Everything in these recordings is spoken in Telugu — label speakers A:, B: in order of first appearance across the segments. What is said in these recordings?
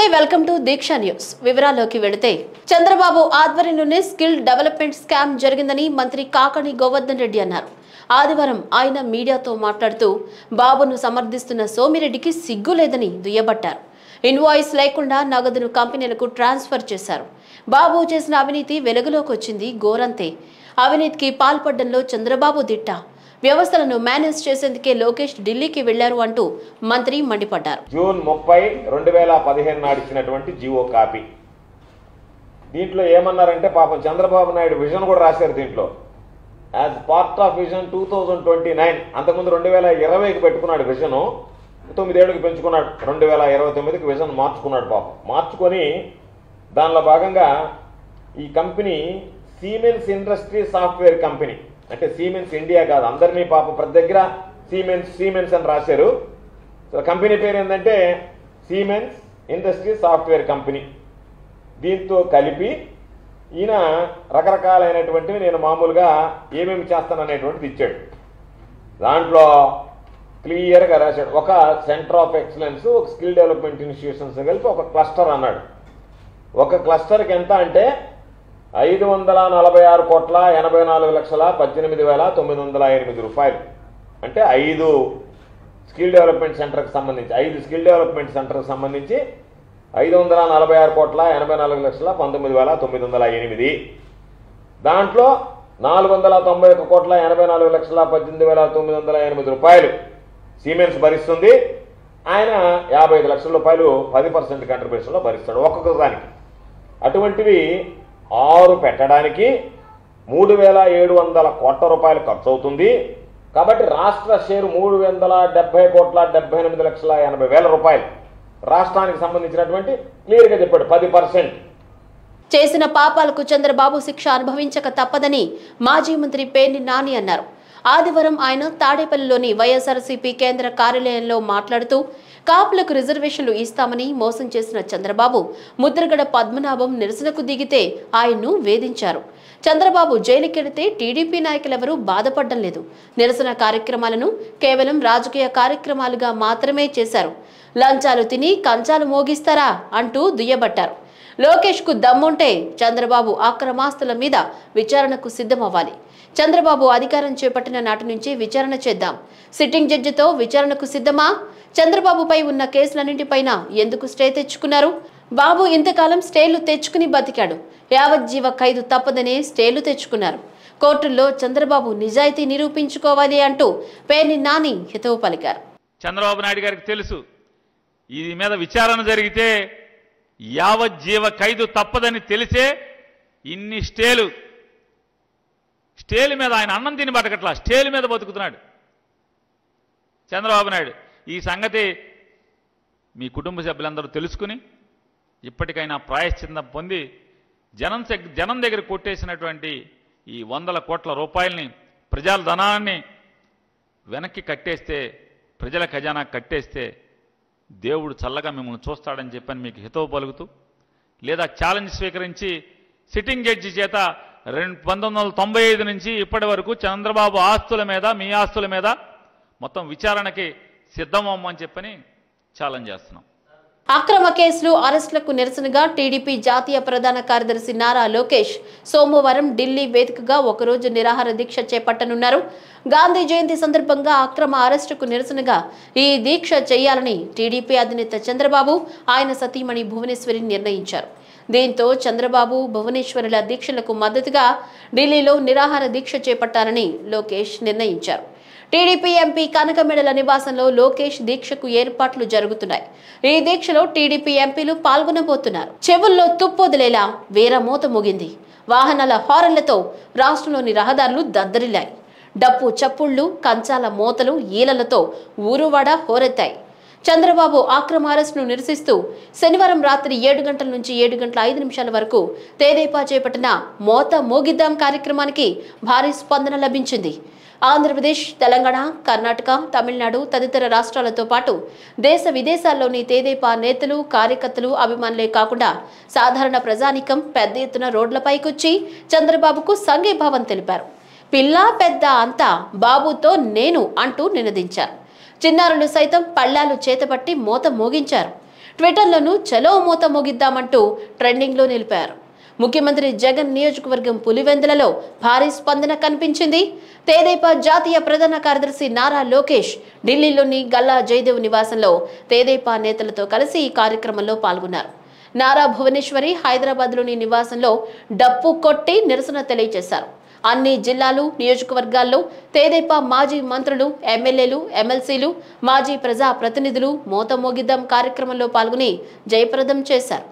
A: నమస్తే వెల్కమ్ టు దీక్ష న్యూస్ వివరాల్లోకి వెళితే చంద్రబాబు ఆధ్వర్యంలోనే స్కిల్ డెవలప్మెంట్ స్కామ్ జరిగిందని మంత్రి కాకాణి గోవర్ధన్ రెడ్డి అన్నారు. ఆదివారం ఆయన మీడియాతో మాట్లాడుతూ బాబును సమర్థిస్తున్న సోమిరెడ్డికి సిగ్గు లేదని దుయ్యబట్టారు. ఇన్వాయిస్ లేకుండా నగదును కంపెనీలకు ట్రాన్స్ఫర్ చేశారు. బాబు చేసిన అవినీతి వెలుగులోకి వచ్చింది. గోరంతే అవినీతికి పాల్పడడంలో చంద్రబాబు దిట్ట. వ్యవస్థలను మేనేజ్ చేసేందుకే లోకేష్ ఢిల్లీకి వెళ్లారు అంటూ మంత్రి మండిపడ్డారు.
B: జూన్ 30, 2015 నాడు ఇచ్చినటువంటి జీవో కాపీ. దీంట్లో ఏమన్నారంటే పాపం చంద్రబాబు నాయుడు విజన్ కూడా రాశారు. దీంట్లో యాజ్ పార్ట్ ఆఫ్ విజన్ 2029, అంతకుముందు 2020కి పెట్టుకున్నాడు విజను, 9 ఏళ్ళకి పెంచుకున్నాడు, 2029కి విజన్ మార్చుకున్నాడు. పాపం మార్చుకొని దానిలో భాగంగా ఈ company siemens industry software company, అంటే సిమెన్స్ ఇండియా కాదు, అందరినీ పాపం ప్రతి దగ్గర సిమెన్స్ అని రాశారు. కంపెనీ పేరు ఏంటంటే సిమెన్స్ ఇండస్ట్రీ సాఫ్ట్వేర్ కంపెనీ. దీంతో కలిపి ఈయన రకరకాలైనటువంటివి నేను మామూలుగా ఏమేమి చేస్తాననేటువంటిది ఇచ్చాడు. దాంట్లో క్లియర్గా రాశాడు. ఒక సెంటర్ ఆఫ్ ఎక్సలెన్స్, ఒక స్కిల్ డెవలప్మెంట్ ఇన్స్టిట్యూషన్స్ కలిపి ఒక క్లస్టర్ అన్నాడు. ఒక క్లస్టర్కి ఎంత అంటే 546,84,18,908 రూపాయలు. అంటే 5 స్కిల్ డెవలప్మెంట్ సెంటర్కి సంబంధించి 5 స్కిల్ డెవలప్మెంట్ సెంటర్కి సంబంధించి 546,84,19,908. దాంట్లో 491,84,18,908 రూపాయలు సిమెన్స్ భరిస్తుంది. ఆయన 55 లక్షల రూపాయలు 10% కంట్రిబ్యూషన్లో భరిస్తాడు ఒక్కొక్క దానికి. అటువంటివి 6 పెట్టడానికి 3,700 కోట్ల రూపాయలు ఖర్చు అవుతుంది. కాబట్టి రాష్ట్ర షేరు 370,78,80,000 రూపాయలు రాష్ట్రానికి సంబంధించినటువంటి క్లియర్గా చెప్పాడు 10%.
A: చేసిన పాపాలకు చంద్రబాబు శిక్ష అనుభవించక తప్పదని మాజీ మంత్రి పేర్ని నాని అన్నారు. ఆదివారం ఆయన తాడేపల్లిలోని వైఎస్ఆర్సీపీ కేంద్ర కార్యాలయంలో మాట్లాడుతూ కాపులకు రిజర్వేషన్లు ఇస్తామని మోసం చేసిన చంద్రబాబు ముద్రగడ పద్మనాభం నిరసనకు దిగితే ఆయన్ను వేధించారు. చంద్రబాబు జైలుకెడితే టీడీపీ నాయకులెవరూ బాధపడడం లేదు. నిరసన కార్యక్రమాలను కేవలం రాజకీయ కార్యక్రమాలుగా మాత్రమే చేశారు. లంచాలు తిని కంచాలు మోగిస్తారా అంటూ దుయ్యబట్టారు. లోకేష్ కు దమ్ముంటే చంద్రబాబు అక్రమాస్తుల మీద విచారణకు సిద్ధమవ్వాలి. చంద్రబాబు అధికారం చేపట్టిన నాటి నుంచి విచారణ చేద్దాం. సిట్టింగ్ జడ్జితో విచారణకు సిద్ధమా? చంద్రబాబుపై ఉన్న కేసులన్నింటిపైన ఎందుకు స్టే తెచ్చుకున్నారు? బాబు ఇంతకాలం స్టేలు తెచ్చుకుని బతికాడు. యావజ్జీవ ఖైదు తప్పదనే స్టేలు తెచ్చుకున్నారు. కోర్టుల్లో చంద్రబాబు నిజాయితీ నిరూపించుకోవాలి అంటూ పేర్ని నాని హితవు పలికారు.
C: చంద్రబాబు నాయుడు గారికి తెలుసు ఈ మీద విచారణ జరిగితే యావజ్జీవ ఖైదు తప్పదని తెలిసే ఇన్ని స్టేలు మీద ఆయన అన్నం తిని బతకట్లా, స్టేలు మీద బతుకుతున్నాడు చంద్రబాబు నాయుడు. ఈ సంగతి మీ కుటుంబ సభ్యులందరూ తెలుసుకుని ఇప్పటికైనా ప్రాయశ్చిత్తం పొంది జనం దగ్గర కొట్టేసినటువంటి ఈ 100 కోట్ల రూపాయలని, ప్రజల ధనాన్ని వెనక్కి కట్టేస్తే, ప్రజల ఖజానా కట్టేస్తే దేవుడు చల్లగా మిమ్మల్ని చూస్తాడని చెప్పని మీకు హితవు పలుకుతూ, లేదా ఛాలెంజ్ స్వీకరించి సిట్టింగ్ జడ్జి చేత 1995 నుంచి ఇప్పటి వరకు చంద్రబాబు ఆస్తుల మీద, మీ ఆస్తుల మీద మొత్తం విచారణకి సిద్ధమమ్మని చెప్పని ఛాలెంజ్ చేస్తున్నాం.
A: అక్రమ కేసులు, అరెస్టులకు నిరసనగా టీడీపీ జాతీయ ప్రధాన కార్యదర్శి నారా లోకేష్ సోమవారం ఢిల్లీ వేదికగా ఒకరోజు నిరాహార దీక్ష చేపట్టనున్నారు. గాంధీ జయంతి సందర్భంగా అక్రమ అరెస్టుకు నిరసనగా ఈ దీక్ష చేయాలని టీడీపీ అధినేత చంద్రబాబు, ఆయన సతీమణి భువనేశ్వరి నిర్ణయించారు. దీంతో చంద్రబాబు, భువనేశ్వరుల దీక్షలకు మద్దతుగా ఢిల్లీలో నిరాహార దీక్ష చేపట్టాలని లోకేష్ నిర్ణయించారు. టీడీపీ ఎంపీ కనకమెడల నివాసంలో లోకేష్ దీక్షకు ఏర్పాట్లు జరుగుతున్నాయి. ఈ దీక్షలో టీడీపీ ఎంపీలు పాల్గొనబోతున్నారు. చెవుల్లో తుప్పొదిలేలా వీరమోత మోగింది. వాహనాల హారన్లతో రాష్ట్రంలోని రహదారులు దద్దరిల్లాయి. డప్పు చప్పుళ్లు, కంచాల మోతలు, ఈలలతో ఊరువాడ హోరెత్తాయి. చంద్రబాబు అక్రమ అరెస్టును నిరసిస్తూ శనివారం రాత్రి 7 గంటల నుంచి 7:05 వరకు తెదేపా చేపట్టిన మోత మోగిద్దాం కార్యక్రమానికి భారీ స్పందన లభించింది. ఆంధ్రప్రదేశ్, తెలంగాణ, కర్ణాటక, తమిళనాడు తదితర రాష్ట్రాలతో పాటు దేశ విదేశాల్లోని తెదేపా నేతలు, కార్యకర్తలు, అభిమానులే కాకుండా సాధారణ ప్రజానీకం పెద్ద ఎత్తున రోడ్లపైకొచ్చి చంద్రబాబుకు సంఘీభావం తెలిపారు. పిల్ల పెద్ద అంతా బాబుతో నేను అంటూ నినదించారు. చిన్నారులు సైతం పళ్ళాలు చేతపట్టి మోత మోగించారు. ట్విట్టర్లోనూ చలో మూత మోగిద్దామంటూ ట్రెండింగ్లో నిలిపారు. ముఖ్యమంత్రి జగన్ నియోజకవర్గం పులివెందులలో భారీ స్పందన కనిపించింది. తెదేపా జాతీయ ప్రధాన కార్యదర్శి నారా లోకేష్ ఢిల్లీలోని గల్లా జయదేవ్ నివాసంలో తెదేపా నేతలతో కలిసి ఈ కార్యక్రమంలో పాల్గొన్నారు. నారా భువనేశ్వరి హైదరాబాద్లోని నివాసంలో డప్పు కొట్టి నిరసన తెలియజేశారు. అన్ని జిల్లాలు నియోజకవర్గాల్లో తెదేపా మాజీ మంత్రులు, ఎమ్మెల్యేలు, ఎమ్మెల్సీలు, మాజీ ప్రజా ప్రతినిధులు మోత మోగిద్దాం కార్యక్రమంలో పాల్గొని జయప్రదం చేశారు.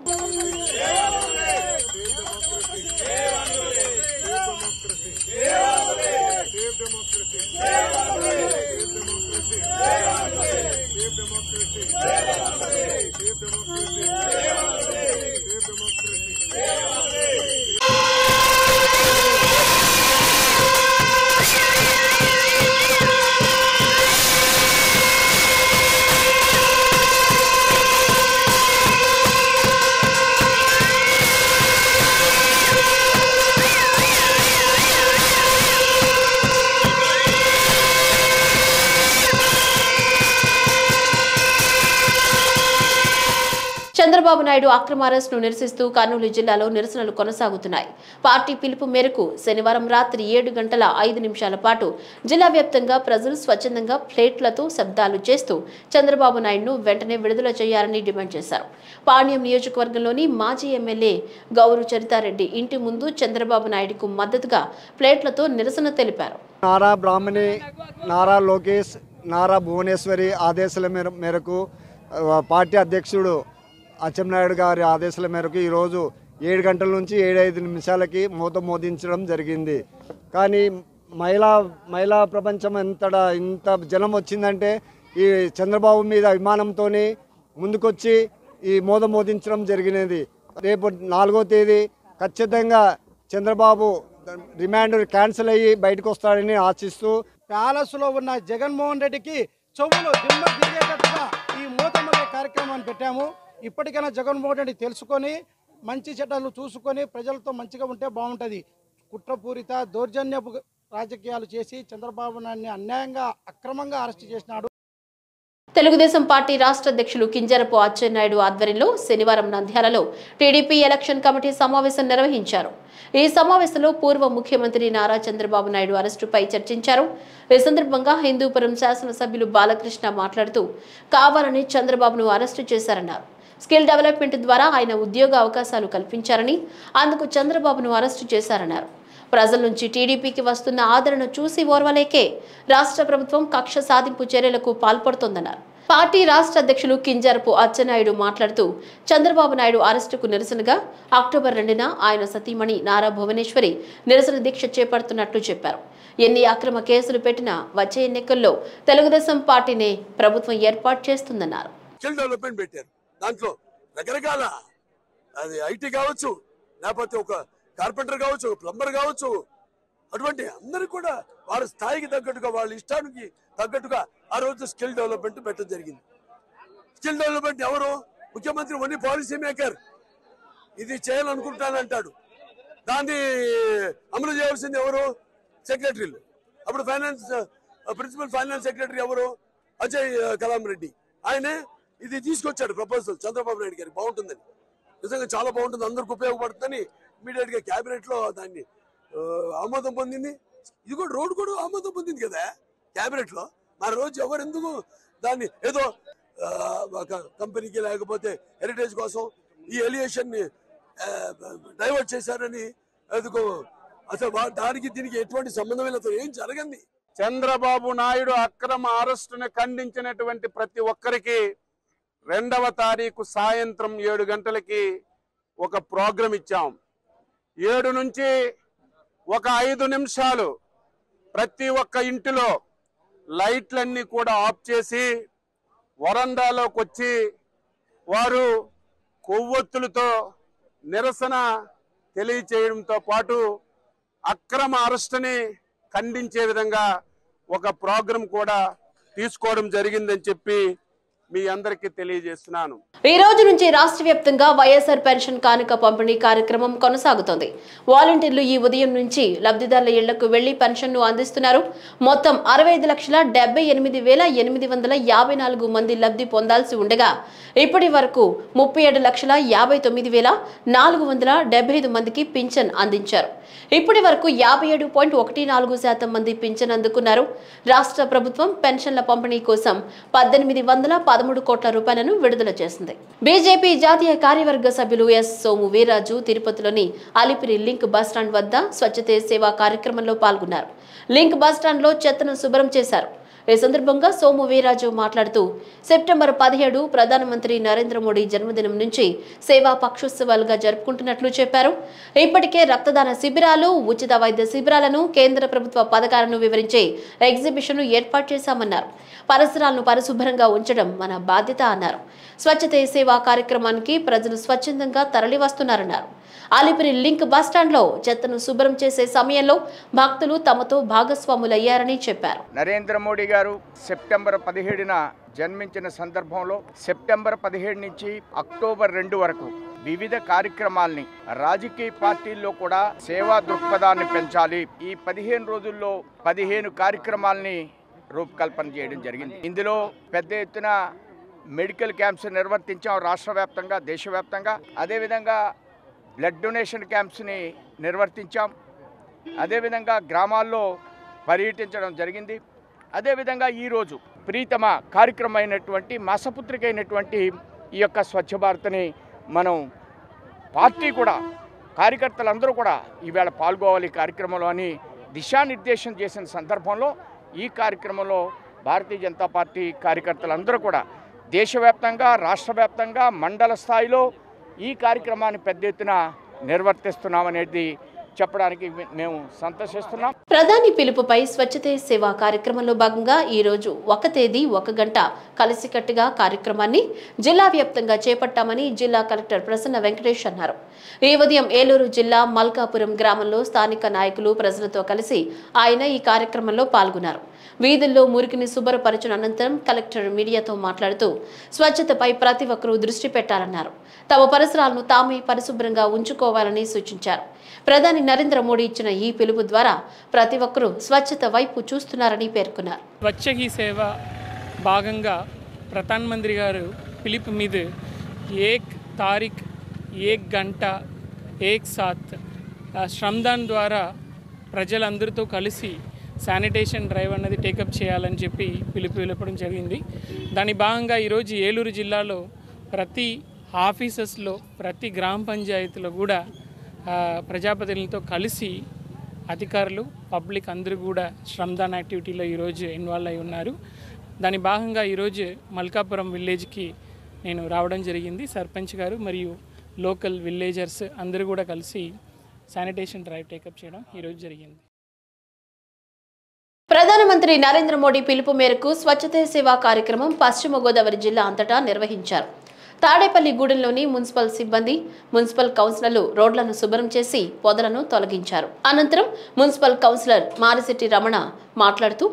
A: చంద్రబాబు నాయుడు అక్రమ అరెస్టును నిరసిస్తూ కర్నూలు జిల్లాలో నిరసనలు కొనసాగుతున్నాయి. పార్టీ పిలుపు మేరకు శనివారం రాత్రి 7:05 పాటు జిల్లా వ్యాప్తంగా ప్రజలు స్వచ్ఛందంగా ప్లేట్లతో శబ్దాలు చేస్తూ చంద్రబాబు నాయుడును వెంటనే విడుదల చేయాలని డిమాండ్ చేశారు. పాణ్యం నియోజకవర్గంలోని మాజీ ఎమ్మెల్యే గౌరు చరితారెడ్డి ఇంటి ముందు చంద్రబాబు నాయుడుకు మద్దతుగా ప్లేట్లతో నిరసన తెలిపారు.
D: నారా బ్రాహ్మణి, నారా లోకేష్, నారా భువనేశ్వరి ఆదేశాల మేరకు పార్టీ అధ్యక్షుడు అచ్చెన్నాయుడు గారి ఆదేశాల మేరకు ఈరోజు 7 గంటల నుంచి 7:05 మూత మోదించడం జరిగింది. కానీ మహిళా ప్రపంచం ఇంత జనం వచ్చిందంటే ఈ చంద్రబాబు మీద అభిమానంతో ముందుకొచ్చి ఈ మూత మోదించడం జరిగినది. రేపు 4వ తేదీ ఖచ్చితంగా చంద్రబాబు రిమాండ్ క్యాన్సిల్ అయ్యి బయటకు వస్తాడని ఆశిస్తూ
E: ప్యాలెస్లో ఉన్న జగన్మోహన్ రెడ్డికి చెవులు దిమ్మ తిరిగేటట్టుగా ఈ మూత మోగే కార్యక్రమాన్ని పెట్టాము. ఇప్పటికైనా జగన్మోహన్ రెడ్డి తెలుసుకొని మంచి చెడ్డలు చూసుకొని ప్రజలతో మంచిగా ఉంటే బాగుంటుంది. కుట్రపూరిత దౌర్జన్యపు రాజకీయాలు చేసి చంద్రబాబు నాయుడిని అన్యాయంగా అక్రమంగా అరెస్టు చేసినాడు.
A: తెలుగుదేశం పార్టీ రాష్ట్ర అధ్యక్షులు కింజరపు అచ్చెన్నాయుడు ఆధ్వర్యంలో శనివారం నంద్యాలలో టీడీపీ ఎలక్షన్ కమిటీ సమావేశం నిర్వహించారు. ఈ సమావేశంలో పూర్వ ముఖ్యమంత్రి నారా చంద్రబాబు నాయుడు అరెస్టుపై చర్చించారు. ఈ సందర్భంగా హిందూపురం శాసనసభ్యులు బాలకృష్ణ మాట్లాడుతూ కావాలని చంద్రబాబును అరెస్టు చేశారన్నారు. స్కిల్ డెవలప్మెంట్ ద్వారా ఆయన ఉద్యోగ అవకాశాలు కల్పించారని, అందుకు చంద్రబాబును అరెస్టు చేశారన్నారు. ప్రజల నుంచి టీడీపీకి వస్తున్న ఆదరణ చూసి ఓర్వలేకే రాష్ట్ర ప్రభుత్వం కక్ష సాధింపు చర్యలకు పాల్పడుతోందన్నారు. పార్టీ రాష్ట్ర అధ్యక్షులు కింజరపు అచ్చెన్నాయుడు మాట్లాడుతూ చంద్రబాబు నాయుడు అరెస్టుకు నిరసనగా అక్టోబర్ 2న ఆయన సతీమణి నారా భువనేశ్వరి నిరసన దీక్ష చేపడుతున్నట్లు చెప్పారు. ఎన్ని అక్రమ కేసులు పెట్టినా వచ్చే ఎన్నికల్లో తెలుగుదేశం పార్టీనే ప్రభుత్వం ఏర్పాటు చేస్తుందన్నారు.
F: దాంట్లో రకరకాల అది ఐటీ కావచ్చు, లేకపోతే ఒక కార్పెంటర్ కావచ్చు, ప్లంబర్ కావచ్చు, అటువంటి అందరూ కూడా వారి స్థాయికి తగ్గట్టుగా వాళ్ళ ఇష్టానికి తగ్గట్టుగా ఆ రోజు స్కిల్ డెవలప్మెంట్ పెట్టడం జరిగింది. స్కిల్ డెవలప్మెంట్ ఎవరు? ముఖ్యమంత్రి ఓన్లీ పాలసీ మేకర్. ఇది చేయాలనుకుంటానంటాడు, దాన్ని అమలు చేయవలసింది ఎవరు? సెక్రటరీలు. అప్పుడు ప్రిన్సిపల్ ఫైనాన్స్ సెక్రటరీ ఎవరు? అజయ్ కలాం రెడ్డి. ఆయనే ఇది తీసుకొచ్చాడు ప్రపోజల్ చంద్రబాబు నాయుడు గారికి. బాగుంటుందని, నిజంగా చాలా బాగుంటుంది, అందరికి ఉపయోగపడుతుందని ఇమీడియట్ గా క్యాబినెట్ లో దాన్ని ఆమోదం పొందింది. ఇది కూడా రోడ్డు కూడా ఆమోదం పొందింది కదా క్యాబినెట్ లో. మరి రోజు ఎవరు ఎందుకు దాన్ని ఏదో ఒక కంపెనీకి లేకపోతే హెరిటేజ్ కోసం ఈ ఎలియేషన్ ని డైవర్ట్ చేశారని ఎందుకు? అసలు దానికి దీనికి ఎటువంటి సంబంధం లేదు, ఏం జరగంది.
G: చంద్రబాబు నాయుడు అక్రమ అరెస్టును ఖండించినటువంటి ప్రతి ఒక్కరికి 2వ తారీఖు సాయంత్రం 7 గంటలకి ఒక ప్రోగ్రాం ఇచ్చాం. 7 నుంచి ఒక 5 నిమిషాలు ప్రతి ఒక్క ఇంటిలో లైట్లన్నీ కూడా ఆఫ్ చేసి వరండాలోకి వచ్చి వారు కొవ్వొత్తులతో నిరసన తెలియచేయడంతో పాటు అక్రమ అరెస్టుని ఖండించే విధంగా ఒక ప్రోగ్రాం కూడా తీసుకోవడం జరిగిందని చెప్పి మీ అందరికీ తెలియజేస్తున్నాను.
A: ఈ రోజు నుంచి రాష్ట్ర వ్యాప్తంగా వైఎస్ఆర్ పెన్షన్ కానుక పంపిణీ కార్యక్రమం కొనసాగుతోంది. వాలంటీర్లు ఈ ఉదయం నుంచి లబ్ధిదారుల ఇళ్లకు వెళ్లి పెన్షన్ ను అందిస్తున్నారు. మొత్తం 65,78,854 మంది లబ్ధి పొందాల్సి ఉండగా ఇప్పటి వరకు 37,59,475 మందికి పింఛన్ అందించారు. ఇప్పటి వరకు 57.14% మంది పింఛన్ అందుకున్నారు. రాష్ట్ర ప్రభుత్వం పెన్షన్ల పంపిణీ కోసం 1813 కోట్ల రూపాయలను విడుదల చేసింది. బీజేపీ జాతీయ కార్యవర్గ సభ్యులు ఎస్ సోము వీర్రాజు తిరుపతిలోని అలిపిరి లింక్ బస్టాండ్ వద్ద స్వచ్ఛతే సేవా కార్యక్రమంలో పాల్గొన్నారు. లింక్ బస్టాండ్ లో చెత్తను శుభ్రం చేశారు. ఈ సందర్భంగా సోము వీర్రాజు మాట్లాడుతూ సెప్టెంబర్ 17 ప్రధానమంత్రి నరేంద్ర మోడీ జన్మదినం నుంచి సేవా పక్షోత్సవాలుగా జరుపుకుంటున్నట్లు చెప్పారు. ఇప్పటికే రక్తదాన శిబిరాలు, ఉచిత వైద్య శిబిరాలను, కేంద్ర ప్రభుత్వ పథకాలను వివరించే ఎగ్జిబిషన్ ఏర్పాటు చేశామన్నారు. పరిసరాలను పరిశుభ్రంగా ఉంచడం మన బాధ్యత అన్నారు. స్వచ్ఛతే సేవా కార్యక్రమానికి ప్రజలు స్వచ్ఛందంగా తరలివస్తున్నారన్నారు. అలిపిరి లింక్ బస్టాండ్ లో చెత్తను శుభ్రం చేసే సమయంలో భక్తులు తమతో భాగస్వాములయ్యారని చెప్పారు.
H: నరేంద్ర మోడీ గారు సెప్టెంబర్ 17న జన్మించిన సందర్భంలో సెప్టెంబర్ 17 నుంచి అక్టోబర్ 2 వరకు వివిధ కార్యక్రమాల్ని రాజకీయ పార్టీల్లో కూడా సేవా దృక్పథాన్ని పెంచాలి. ఈ 15 రోజుల్లో 15 కార్యక్రమాల్ని రూపకల్పన చేయడం జరిగింది. ఇందులో పెద్ద ఎత్తున మెడికల్ క్యాంప్స్ నిర్వర్తించాం రాష్ట్ర వ్యాప్తంగా, దేశవ్యాప్తంగా. అదేవిధంగా బ్లడ్ డొనేషన్ క్యాంప్స్ని నిర్వర్తించాం. అదేవిధంగా గ్రామాల్లో పర్యటించడం జరిగింది. అదేవిధంగా ఈరోజు ప్రీతమ కార్యక్రమం అయినటువంటి మాసపుత్రిక అయినటువంటి ఈ యొక్క స్వచ్ఛ భారత్ని మనం పార్టీ కూడా కార్యకర్తలందరూ కూడా ఈవేళ పాల్గొవాలి కార్యక్రమంలో అని దిశానిర్దేశం చేసిన సందర్భంలో ఈ కార్యక్రమంలో భారతీయ జనతా పార్టీ కార్యకర్తలందరూ కూడా దేశవ్యాప్తంగా, రాష్ట్ర వ్యాప్తంగా, మండల స్థాయిలో ఈ కార్యక్రమాన్ని పెద్ద ఎత్తున నిర్వర్తిస్తున్నామనేది చెప్పడానికి మేము సంతోషిస్తున్నాం.
A: ప్రధాని పిలుపుపై స్వచ్ఛతే సేవా కార్యక్రమంలో భాగంగా ఈ రోజు 1 తేదీ 1 గంట కలిసికట్టుగా కార్యక్రమాన్ని జిల్లా వ్యాప్తంగా చేపట్టామని జిల్లా కలెక్టర్ ప్రసన్న వెంకటేష్ అన్నారు. ఈ ఉదయం ఏలూరు జిల్లా మల్కాపురం గ్రామంలో స్థానిక నాయకులు, ప్రజలతో కలిసి ఆయన ఈ కార్యక్రమంలో పాల్గొన్నారు. వీధుల్లో మురికిని శుభ్రపరచిన అనంతరం కలెక్టర్ మీడియాతో మాట్లాడుతూ స్వచ్ఛతపై ప్రతి ఒక్కరూ దృష్టి పెట్టాలన్నారు. తమ పరిసరాలను తామే పరిశుభ్రంగా ఉంచుకోవాలని సూచించారు. ప్రధాని నరేంద్ర మోడీ ఇచ్చిన ఈ పిలుపు ద్వారా ప్రతి ఒక్కరూ స్వచ్ఛత వైపు చూస్తున్నారని పేర్కొన్నారు.
I: స్వచ్ఛ హీ సేవ భాగంగా ప్రధానమంత్రి గారు పిలుపు మీద 1 తారీఖు 1 గంట 1 సాత్ శ్రమదాన్ ద్వారా ప్రజలందరితో కలిసి శానిటేషన్ డ్రైవ్ అన్నది టేకప్ చేయాలని చెప్పి పిలుపునివ్వడం జరిగింది. దాని భాగంగా ఈరోజు ఏలూరు జిల్లాలో ప్రతి ఆఫీసెస్లో, ప్రతి గ్రామ పంచాయతీలో కూడా ప్రజాప్రతినిధులతో కలిసి అధికారులు, పబ్లిక్ అందరూ కూడా శ్రమదాన్ యాక్టివిటీలో ఈరోజు ఇన్వాల్వ్ అయి ఉన్నారు. దాని భాగంగా ఈరోజు మల్కాపురం విలేజ్కి నేను రావడం జరిగింది. సర్పంచ్ గారు మరియు లోకల్ విలేజర్స్ అందరూ కూడా కలిసి శానిటేషన్ డ్రైవ్ టేకప్ చేయడం ఈరోజు జరిగింది.
A: ప్రధానమంత్రి నరేంద్ర మోడీ పిలుపు మేరకు స్వచ్ఛతే సేవా కార్యక్రమం పశ్చిమ గోదావరి జిల్లా అంతటా నిర్వహించారు. తాడేపల్లి గూడెంలోని మున్సిపల్ సిబ్బంది, మున్సిపల్ కౌన్సిలర్లు రోడ్లను శుభ్రం చేసి పొదలను తొలగించారు. అనంతరం మున్సిపల్ కౌన్సిలర్ మారిశెట్టి రమణ మాట్లాడుతూ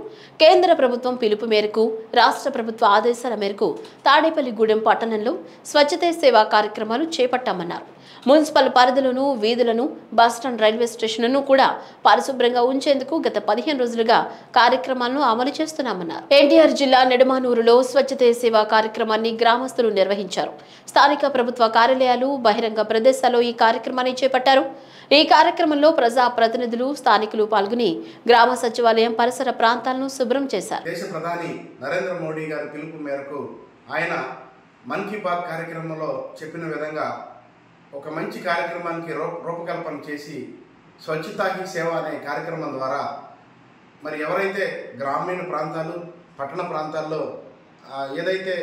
A: కేంద్ర ప్రభుత్వం పిలుపు మేరకు, రాష్ట్ర ప్రభుత్వ ఆదేశాల మేరకు తాడేపల్లి గూడెం పట్టణంలో స్వచ్ఛతే సేవా కార్యక్రమాలు చేపట్టామన్నారు. మున్సిపల్ పరిధులను, వీధులను, బస్టాండ్, రైల్వే స్టేషన్లను కూడా పరిశుభ్రంగా ఉంచేందుకు గత 15 రోజులుగా కార్యక్రమాలను అమలు చేస్తున్నామన్నారు. ఎన్టీఆర్ జిల్లా నెడమానూరులో స్వచ్ఛతే సేవా కార్యక్రమాన్ని గ్రామస్తులు నిర్వహించారు. స్థానిక ప్రభుత్వ కార్యాలయాలు, బహిరంగ ప్రదేశాల్లో ఈ కార్యక్రమాన్ని చేపట్టారు. ఈ కార్యక్రమంలో ప్రజా ప్రతినిధులు, స్థానికులు పాల్గొని గ్రామ సచివాలయం పరిసర ప్రాంతాలను శుభ్రం చేశారు.
J: దేశ ప్రధాని నరేంద్ర మోడీ గారి పిలుపు మేరకు ఆయన మన్ కీ బాత్ కార్యక్రమంలో చెప్పిన విధంగా ఒక మంచి కార్యక్రమానికి రూపకల్పన చేసి స్వచ్ఛతా హీ సేవ అనే కార్యక్రమం ద్వారా మరి ఎవరైతే గ్రామీణ ప్రాంతాలు, పట్టణ ప్రాంతాల్లో ఏదైతే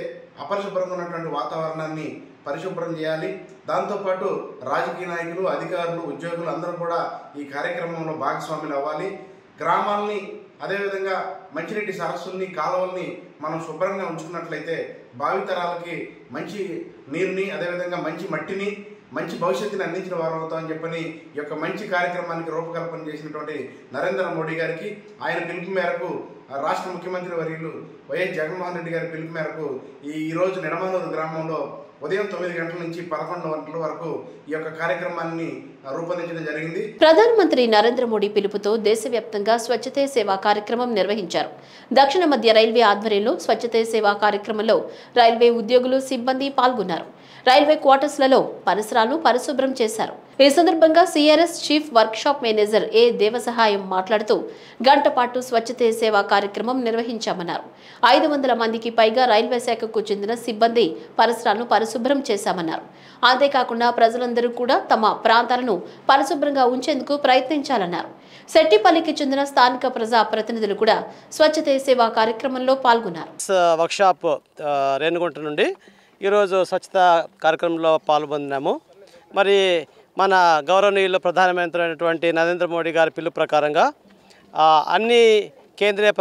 J: అపరిశుభ్రంగా ఉన్నటువంటి వాతావరణాన్ని పరిశుభ్రం చేయాలి. దాంతోపాటు రాజకీయ నాయకులు, అధికారులు, ఉద్యోగులు అందరూ కూడా ఈ కార్యక్రమంలో భాగస్వాములు అవ్వాలి. గ్రామాలని, అదేవిధంగా మంచినీటి సరస్సుల్ని, కాలువల్ని మనం శుభ్రంగా ఉంచుకున్నట్లయితే భావితరాలకి మంచి నీరుని, అదేవిధంగా మంచి మట్టిని, మంచి భవిష్యత్తుని అందించిన వారు అవుతామని చెప్పని ఈ యొక్క మంచి కార్యక్రమానికి రూపకల్పన చేసినటువంటి నరేంద్ర మోడీ గారికి, ఆయన పిలుపు మేరకు రాష్ట్ర ముఖ్యమంత్రి వర్యులు వైఎస్ జగన్మోహన్ రెడ్డి గారి పిలుపు మేరకు ఈరోజు నిడమనూరు గ్రామంలో ఉదయం 9 గంటల నుంచి 11 గంటల వరకు ఈ యొక్క కార్యక్రమాన్ని రూపొందించడం జరిగింది.
A: ప్రధానమంత్రి నరేంద్ర మోడీ పిలుపుతో దేశవ్యాప్తంగా స్వచ్ఛతే సేవా కార్యక్రమం నిర్వహించారు. దక్షిణ మధ్య రైల్వే ఆధ్వర్యంలో స్వచ్ఛతే సేవా కార్యక్రమంలో రైల్వే ఉద్యోగులు, సిబ్బంది పాల్గొన్నారు. రైల్వే క్వార్టర్స్లలో పరిసరాలను పరిశుభ్రం చేశారు. ఈ సందర్భంగా సిఆర్ఎస్ చీఫ్ వర్క్షాప్ మేనేజర్ ఏ దేవసహాయం మాట్లాడుతూ గంట పాటు స్వచ్ఛతే సేవా కార్యక్రమం నిర్వహించామన్నారు. 500 మందికి పైగా రైల్వే శాఖకు చెందిన సిబ్బంది పరిసరాలను పరిశుభ్రం చేశామన్నారు. అంతేకాకుండా ప్రజలందరూ కూడా తమ ప్రాంతాలను పరిశుభ్రంగా ఉంచేందుకు ప్రయత్నించాలన్నారు. సెట్టిపల్లికి చెందిన స్థానిక ప్రజా ప్రతినిధులు కూడా స్వచ్ఛతే సేవా కార్యక్రమంలో పాల్గొన్నారు.
K: వర్క్షాప్ రేణుగుంట నుండి ఈరోజు స్వచ్ఛత కార్యక్రమంలో పాల్గొన్నాము. మరి మన గౌరవనీయులు ప్రధానమంత్రి అయినటువంటి నరేంద్ర మోడీ గారి పిలుపు ప్రకారంగా అన్ని కేంద్రీయ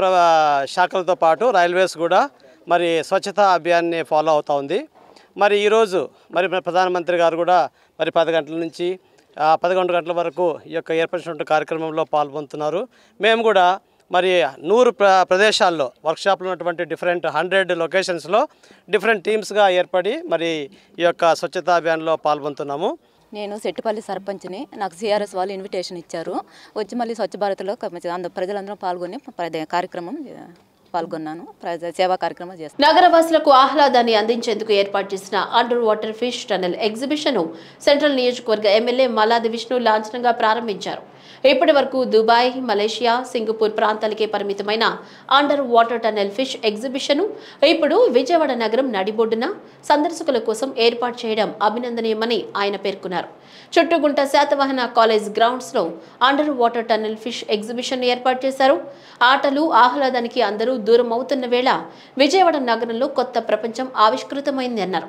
K: శాఖలతో పాటు రైల్వేస్ కూడా మరి స్వచ్ఛతా అభియాన్ని ఫాలో అవుతూ ఉంది. మరి ఈరోజు మరి ప్రధానమంత్రి గారు కూడా మరి 10 గంటల నుంచి 11 గంటల వరకు ఈ యొక్క ఏర్పరిచినటువంటి కార్యక్రమంలో పాల్గొంటున్నారు. మేము కూడా మరి 100 ప్రదేశాల్లో వర్క్షాప్లో ఉన్నటువంటి డిఫరెంట్ 100 లొకేషన్స్లో డిఫరెంట్ టీమ్స్గా ఏర్పడి మరి ఈ యొక్క స్వచ్ఛతా అభియాన్లో పాల్గొంటున్నాము.
L: నేను సెట్టిపల్లి సర్పంచ్ని. నాకు సిఆర్ఎస్ వాళ్ళు ఇన్విటేషన్ ఇచ్చారు. వచ్చి మళ్ళీ స్వచ్ఛ భారత్లో ప్రజలందరూ పాల్గొని కార్యక్రమం పాల్గొన్నాను. సేవా కార్యక్రమం చేస్తాను.
A: నగరవాసులకు ఆహ్లాదాన్ని అందించేందుకు ఏర్పాటు చేసిన under water fish tunnel exhibition central నియోజకవర్గ ఎమ్మెల్యే మల్లాది విష్ణు లాంఛనంగా ప్రారంభించారు. ఇప్పటి వరకు దుబాయ్, మలేషియా, సింగపూర్ ప్రాంతాలకే పరిమితమైన under water tunnel fish exhibition ఇప్పుడు విజయవాడ నగరం నడిబొడ్డున సందర్శకుల కోసం ఏర్పాటు చేయడం అభినందనీయమని ఆయన పేర్కొన్నారు. చుట్టుగుంట శాతవాహన కాలేజ్ గ్రౌండ్స్ లో under water tunnel fish exhibition ఏర్పాటు చేశారు. ఆటలు, ఆహ్లాదానికి అందరూ దూరం అవుతున్న వేళ విజయవాడ నగరంలో కొత్త ప్రపంచం ఆవిష్కృతమైంది అన్నారు.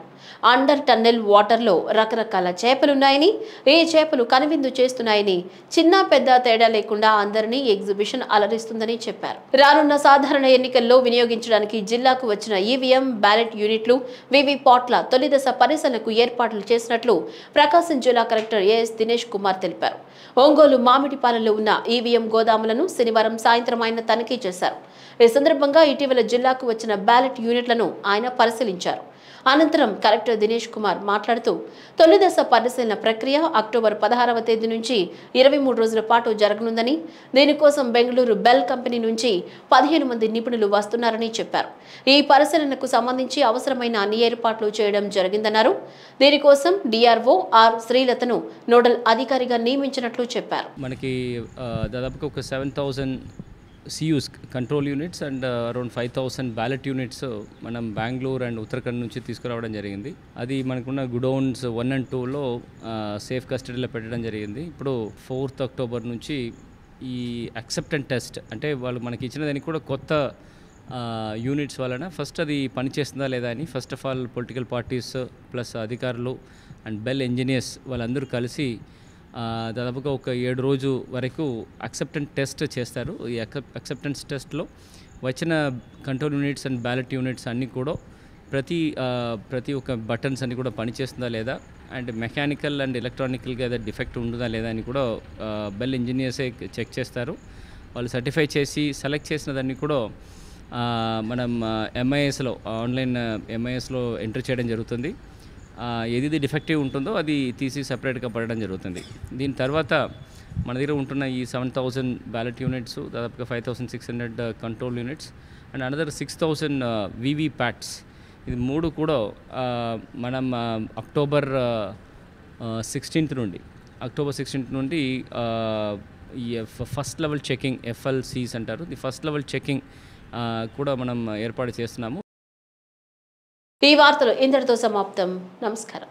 A: అండర్ టన్నెల్ వాటర్ లో రకరకాల చేపలున్నాయని, ఈ చేపలు కనువిందు చేస్తున్నాయని, చిన్న పెద్ద తేడా లేకుండా అందరినీ ఎగ్జిబిషన్ అలరిస్తుందని చెప్పారు. రానున్న సాధారణ ఎన్నికల్లో వినియోగించడానికి జిల్లాకు వచ్చిన ఈవీఎం, బ్యాలెట్ యూనిట్లు, వీవీపాట్ల తొలి దశ పరిశీలనకు ఏర్పాట్లు చేసినట్లు ప్రకాశం జిల్లా కలెక్టర్ ఏఎస్ దినేష్ కుమార్ తెలిపారు. ఒంగోలు మామిడిపాలెంలో ఉన్న ఈవీఎం గోదాములను శనివారం సాయంత్రం ఆయన తనిఖీ చేశారు. ఈ సందర్భంగా ఇటీవల జిల్లాకు వచ్చిన బ్యాలెట్ యూనిట్లను ఆయన పరిశీలించారు. అనంతరం కలెక్టర్ దినేష్ కుమార్ మాట్లాడుతూ తొలి దశ పరిశీలన ప్రక్రియ అక్టోబర్ 16వ తేదీ నుంచి 23 రోజుల పాటు జరగనుందని, దీనికోసం బెంగళూరు బెల్ కంపెనీ నుంచి 15 మంది నిపుణులు వస్తున్నారని చెప్పారు. ఈ పరిశీలనకు సంబంధించి అవసరమైన అన్ని ఏర్పాట్లు చేయడం జరిగిందన్నారు. దీనికోసం డిఆర్ఓ ఆర్ శ్రీలతను నోడల్ అధికారిగా నియమించినట్లు చెప్పారు.
M: మనకి దాదాపుగా ఒక 7,000 CUs control units and around 5,000 ballot units మనం బెంగళూరు అండ్ ఉత్తరాఖండ్ నుంచి తీసుకురావడం జరిగింది. అది మనకున్న గుడౌన్స్ 1 and 2లో సేఫ్ కస్టడీలో పెట్టడం జరిగింది. ఇప్పుడు 4th అక్టోబర్ నుంచి ఈ అక్సెప్టెన్స్ టెస్ట్, అంటే వాళ్ళు మనకి ఇచ్చిన దానికి కూడా కొత్త యూనిట్స్ వలన ఫస్ట్ అది పనిచేస్తుందా లేదా అని first of all political parties plus అధికారులు అండ్ బెల్ ఇంజనీర్స్ వాళ్ళందరూ కలిసి దాదాపుగా ఒక 7 రోజు వరకు అక్సెప్టెన్స్ టెస్ట్ చేస్తారు. ఈ అక్సెప్టెన్స్ టెస్ట్లో వచ్చిన control units and ballot units అన్నీ కూడా ప్రతి ఒక్క బటన్స్ అన్నీ కూడా పనిచేస్తుందా లేదా, అండ్ మెకానికల్ అండ్ ఎలక్ట్రానికల్గా ఏదైనా డిఫెక్ట్ ఉంటుందా లేదా అని కూడా బెల్ ఇంజనీర్సే చెక్ చేస్తారు. వాళ్ళు సర్టిఫై చేసి సెలెక్ట్ చేసిన దాన్ని కూడా మనం ఎంఐఎస్లో ఆన్లైన్ ఎంఐఎస్లో ఎంటర్ చేయడం జరుగుతుంది. ఏది డిఫెక్టివ్ ఉంటుందో అది తీసి సపరేట్గా పడడం జరుగుతుంది. దీని తర్వాత మన దగ్గర ఉంటున్న ఈ 7,000 బ్యాలెట్ యూనిట్స్, దాదాపుగా 5,600 control units and another 6,000 VVPATs, ఇది 3 కూడా మనం అక్టోబర్ 16th నుండి ఈ ఫస్ట్ లెవెల్ చెకింగ్, FLCs అంటారు, ది ఫస్ట్ లెవెల్ చెకింగ్ కూడా మనం ఏర్పాటు చేస్తున్నాము.
A: ఈ వార్తలు ఇంతటితో సమాప్తం. నమస్కారం.